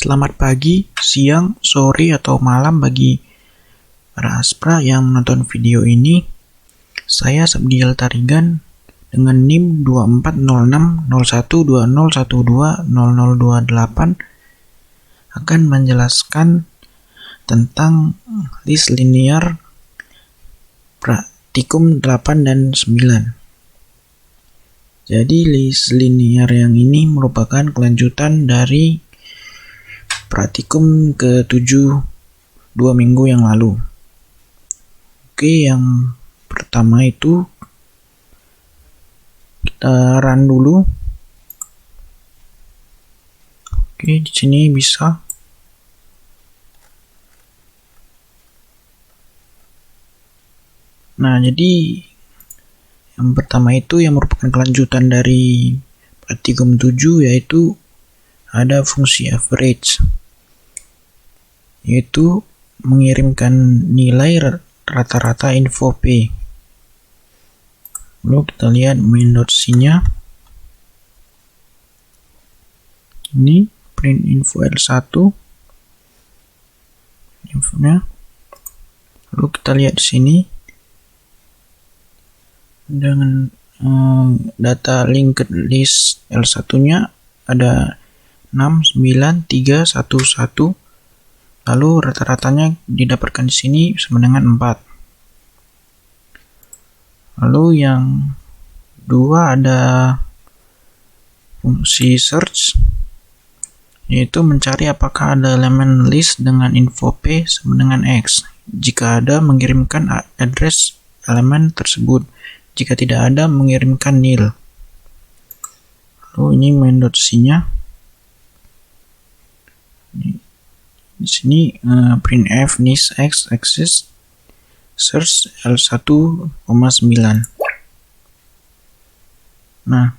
Selamat pagi, siang, sore, atau malam bagi para aspra yang menonton video ini. Saya Sabdiel Tarigan dengan NIM 24060120120028 akan menjelaskan tentang list linear praktikum 8 dan 9. Jadi list linear yang ini merupakan kelanjutan dari praktikum ke-7 2 minggu yang lalu. Oke, yang pertama itu kita run dulu. Oke, di sini bisa. Nah, jadi yang pertama itu yang merupakan kelanjutan dari praktikum 7 yaitu ada fungsi average, yaitu mengirimkan nilai rata-rata info P. Lalu kita lihat main.c-nya. Ini print info L1 infonya. Lalu kita lihat di sini dengan data linked list L1-nya ada 6, 9, 3, 1, 1. Lalu rata-ratanya didapatkan di sini sama dengan 4. Lalu yang kedua ada fungsi search, yaitu mencari apakah ada elemen list dengan info P sama dengan X. Jika ada, mengirimkan address elemen tersebut. Jika tidak ada, mengirimkan nil. Lalu ini main.c-nya. Di sini printf nis x axis search L1,9. Nah,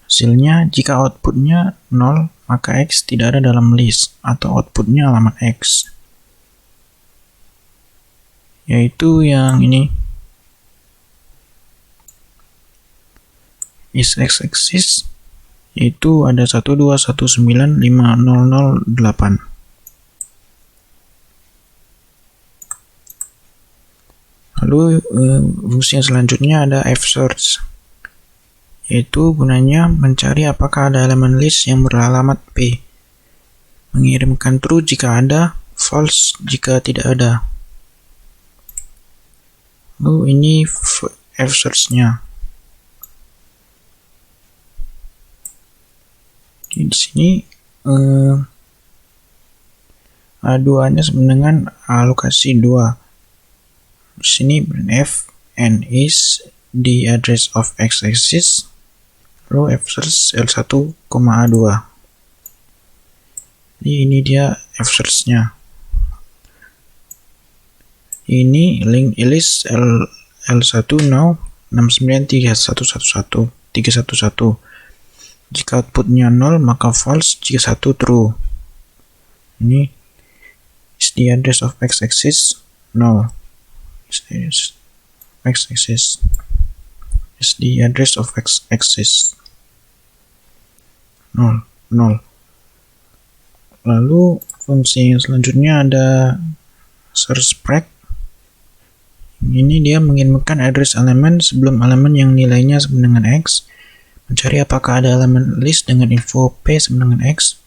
hasilnya jika outputnya 0 maka X tidak ada dalam list atau outputnya alamat X, yaitu yang ini is x axis, yaitu ada 121950008. Lalu fungsi yang selanjutnya ada fsearch, yaitu gunanya mencari apakah ada elemen list yang beralamat P, mengirimkan true jika ada, false jika tidak ada. Lalu ini fsearch-nya. Di sini A2-nya sama dengan alokasi 2. Di sini printf n is the address of x-axis, lalu fsearch L1,A2. Ini dia fsearch-nya. Ini link list L1 now 693111 Jika outputnya 0 maka false, jika 1 true. Ini is the address of x-axis 0. X-axis is the address of x-axis 0. Lalu fungsi yang selanjutnya ada search preg. Ini dia mengirimkan address elemen sebelum elemen yang nilainya sama dengan X, mencari apakah ada elemen list dengan info P sama dengan X.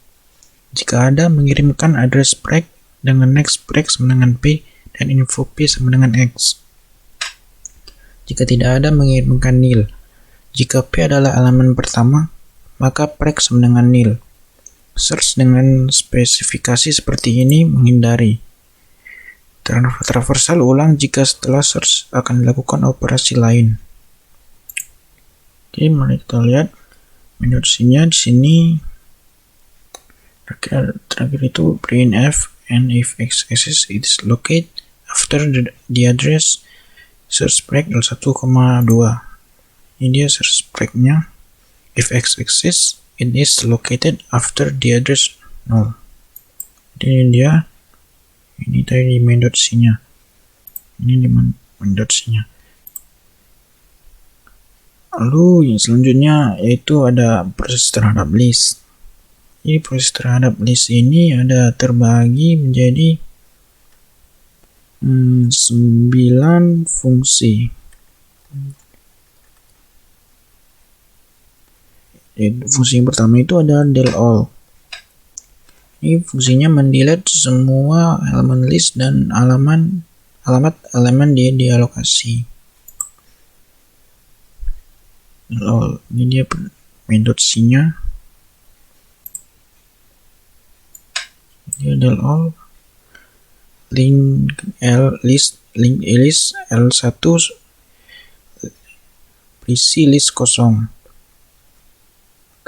Jika ada, mengirimkan address preg dengan next preg sama dengan P dan info P sama dengan X. Jika tidak ada, mengirimkan nil. Jika P adalah elemen pertama, maka preg sama dengan nil. Search dengan spesifikasi seperti ini menghindari. Traversal ulang jika setelah search akan dilakukan operasi lain. Oke, mari kita lihat main.c-nya. Di sini terakhir itu printf and if x-axis is located after the address search preg L1,2. Ini dia search preg-nya. If x-axis it is located after the address 0. Jadi ini dia. Ini tadi di main.c-nya. Ini di main.c-nya. Lalu yang selanjutnya yaitu ada proses terhadap list. Jadi proses terhadap list ini ada terbagi menjadi 9 fungsi. Fungsi yang pertama itu ada del all. Ini fungsinya mendelete semua elemen list dan alamat elemen di dialokasi. Del all. Ini dia metode C-nya. Dia del all link list L1 berisi list kosong.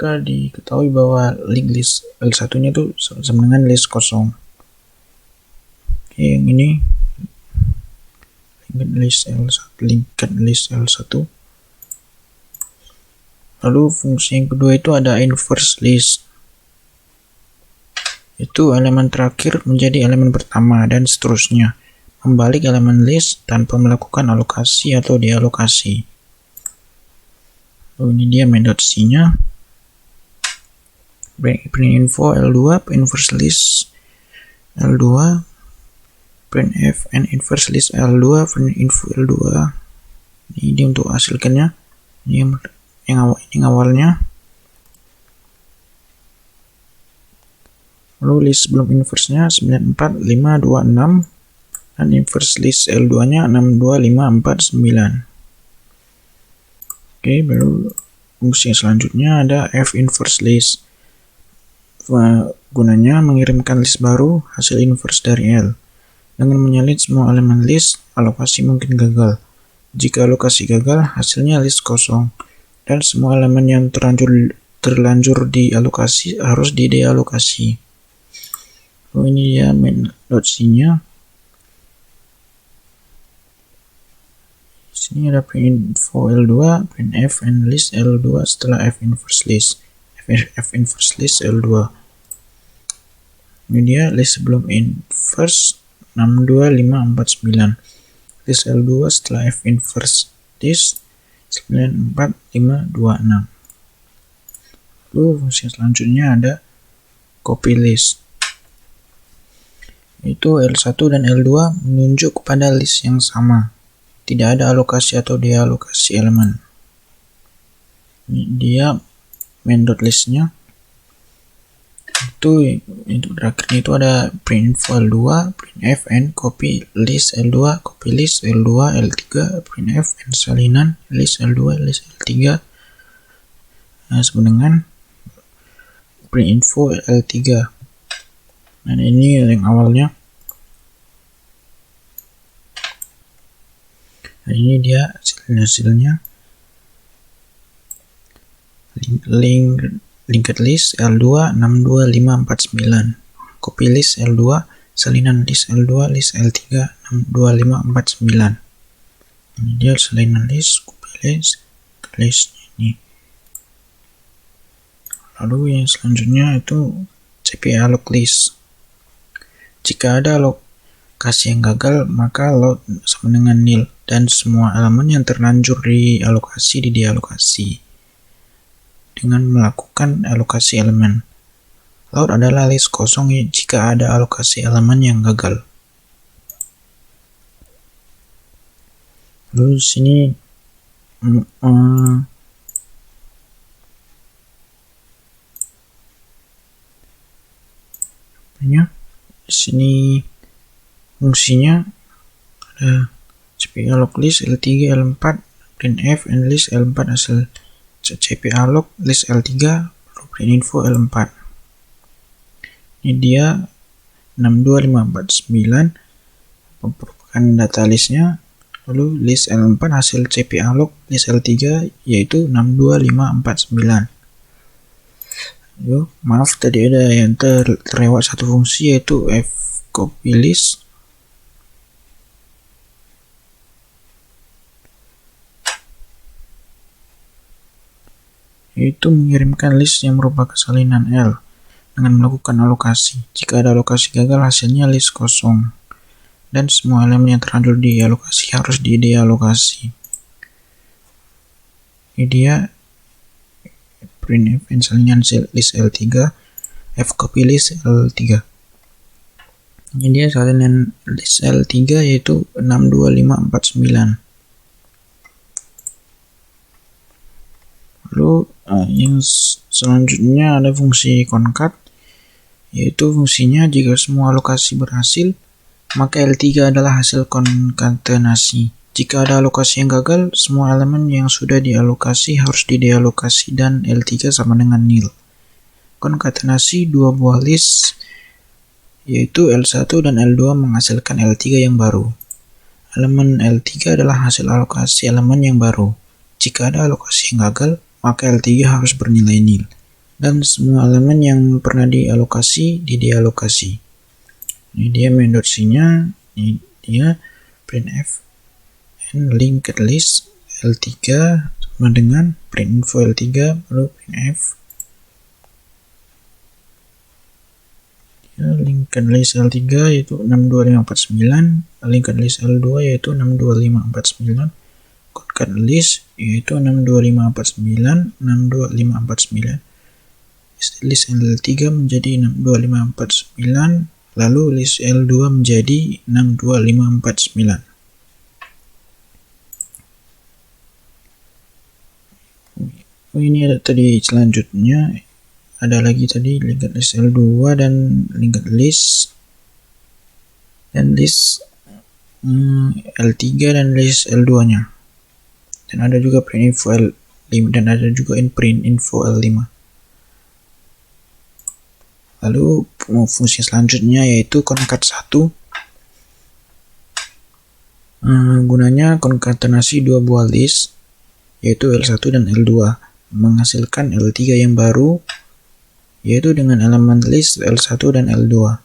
Maka diketahui bahwa link list L1 nya itu sama dengan list kosong. Oke, yang ini linked list L1. Lalu fungsi yang kedua itu ada inverse list. Itu elemen terakhir menjadi elemen pertama dan seterusnya. Membalik elemen list tanpa melakukan alokasi atau dialokasi. Lalu ini dia metode C-nya. Print info L2, inverse list L2, printf and inverse list L2, print info L2. Ini untuk hasilkannya. Ini yang awalnya. Lalu list sebelum inverse-nya 94526 dan inverse list L2-nya 62549. Oke, baru fungsi selanjutnya ada f inverse list. Gunanya mengirimkan list baru hasil inverse dari L. Dengan menyalin semua elemen list, alokasi mungkin gagal. Jika alokasi gagal, hasilnya list kosong. Dan semua elemen yang terlanjur dialokasi harus didealokasi. Lalu ini dia main.c-nya. Di sini ada print info L2, printf and list L2 setelah f inverse list. F inverse list L2. Ini dia list sebelum inverse 62549. List L2 setelah f inverse list 94526. Lalu fungsi selanjutnya ada copy list. Itu L1 dan L2 menunjuk kepada list yang sama. Tidak ada alokasi atau dealokasi elemen. Ini dia main.list-nya. Itu terakhirnya itu ada print info L2, printf and copy list L2, copy list L2, L3, printf and salinan list L2, list L3 sama dengan print info L3. Dan ini yang awalnya. Dan ini dia hasilnya. Linked list L2 62549, copy list L2, salinan list L2, list L3 62549. Ini dia salinan list, copy list ini. Lalu yang selanjutnya itu cp_alloc list. Jika ada alokasi yang gagal, maka load sama dengan nil dan semua elemen yang terlanjur dialokasi didealokasi dengan melakukan alokasi elemen. Load adalah list kosong jika ada alokasi elemen yang gagal. Lalu di sini di sini fungsinya ada cp_alloc list L3 L4 printf and list L4 hasil cp_alloc list L3 print info L4. Ini dia 62549 merupakan data listnya. Lalu list L4 hasil cp_alloc list L3 yaitu 62549. Maaf tadi ada yang terlewat satu fungsi yaitu f copy list. Yaitu mengirimkan list yang merupakan salinan L dengan melakukan alokasi. Jika ada alokasi gagal, hasilnya list kosong. Dan semua elemen yang terlanjur dialokasi harus didealokasi. Ini dia printf and salinan list L3. fcopy list L3. Ini dia salinan list L3 yaitu 62549. Lalu yang selanjutnya ada fungsi concat, yaitu fungsinya jika semua alokasi berhasil, maka L3 adalah hasil konkatenasi. Jika ada alokasi yang gagal, semua elemen yang sudah dialokasi harus didealokasi dan L3 sama dengan nil. Konkatenasi dua buah list yaitu L1 dan L2 menghasilkan L3 yang baru. Elemen L3 adalah hasil alokasi elemen yang baru. Jika ada alokasi yang gagal, maka L3 harus bernilai nil. Dan semua elemen yang pernah dialokasi, didealokasi. Ini dia main.c-nya, ini dia printf and linked list L3 sama dengan printinfo L3 baru printf linked list L3 yaitu 62549, linked list L2 yaitu 62549, concat list yaitu 62549, 62549, list L3 menjadi 62549, lalu list L2 menjadi 62549. Ini ada tadi selanjutnya, ada lagi tadi linked list L2 dan linked list dan list L3 dan list L2 nya, dan ada juga printinfo L5 dan ada juga printinfo L5. Lalu fungsi selanjutnya yaitu concat 1. Gunanya konkatenasi dua buah list yaitu L1 dan L2 menghasilkan L3 yang baru yaitu dengan elemen list L1 dan L2,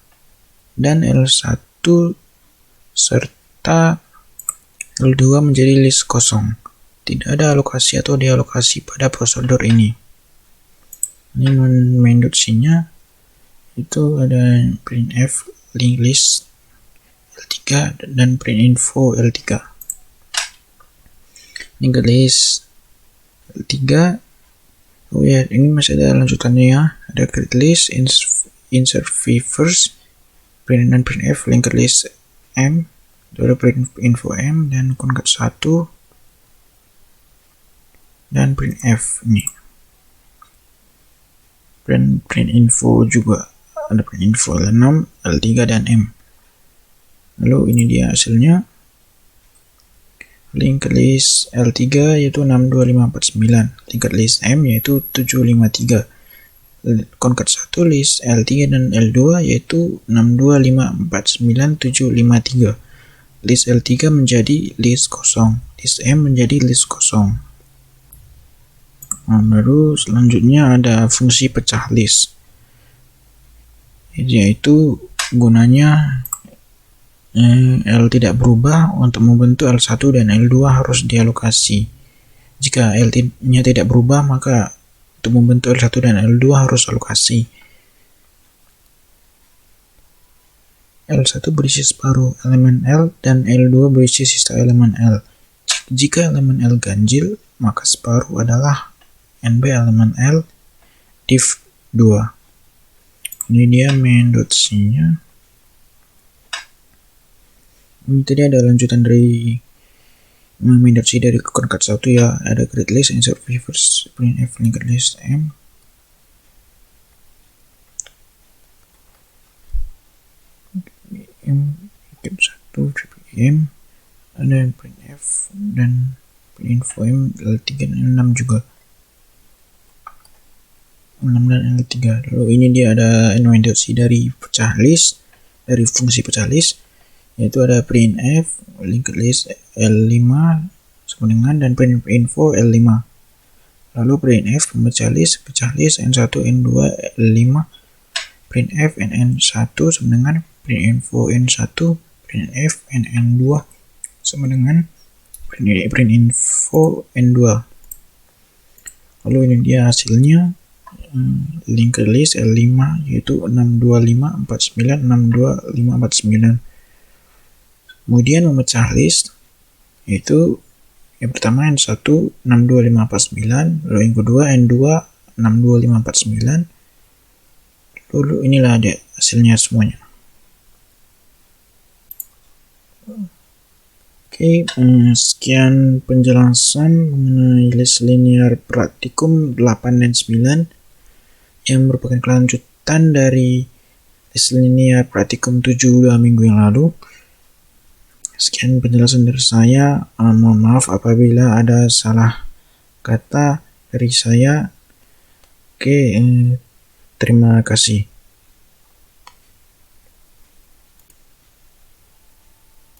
dan L1 serta L2 menjadi list kosong. Tidak ada alokasi atau dealokasi pada prosedur ini. Ini main.c-nya itu ada printf link list L3 dan printinfo L3. Linked list L3, oh ya, ini masih ada lanjutannya ya. Ada create list, insert first, print dan printf linked list M, itu ada printinfo M dan concat 1 dan printf ini. Printinfo juga ada printinfo L6, L3 dan M. Lalu ini dia hasilnya. Linked list L3 yaitu 62549, linked list M yaitu 753, concat 1 list L3 dan L2 yaitu 62549, 753. List L3 menjadi list kosong, list M menjadi list kosong. Lalu selanjutnya ada fungsi pecah list, yaitu gunanya L tidak berubah. Untuk membentuk L1 dan L2 harus dialokasi. Jika L-nya tidak berubah, maka untuk membentuk L1 dan L2 harus alokasi. L1 berisi separuh elemen L dan L2 berisi sisa elemen L. Jika elemen L ganjil, maka separuh adalah NB elemen L div 2. Ini dia main.c-nya. Ini tadi ada lanjutan dari main.c dari concat 1 ya. Ada create list, insert first, printf linked list M. M 1 M, ada printf dan printinfo M L3 dan L6 juga. L6 dan L3. Lalu ini dia ada main.c dari pecah list, dari fungsi pecah list, yaitu ada printf linked list L5 sama dengan dan printinfo L5. Lalu printf pecah list N1 N2 L5, printf NN1 sama dengan printinfo N1, printf NN2 sama dengan printinfo N2. Lalu ini dia hasilnya. Linked list L5 yaitu 62549, 62549. Kemudian memecah list yaitu yang pertama N1 62549, lalu yang kedua N2 62549, lalu dulu. Inilah ada hasilnya semuanya. Oke, sekian penjelasan mengenai list linear praktikum 8 dan 9 yang merupakan kelanjutan dari list linear praktikum 7 2 minggu yang lalu. Sekian penjelasan dari saya. Mohon maaf apabila ada salah kata dari saya. Oke, terima kasih.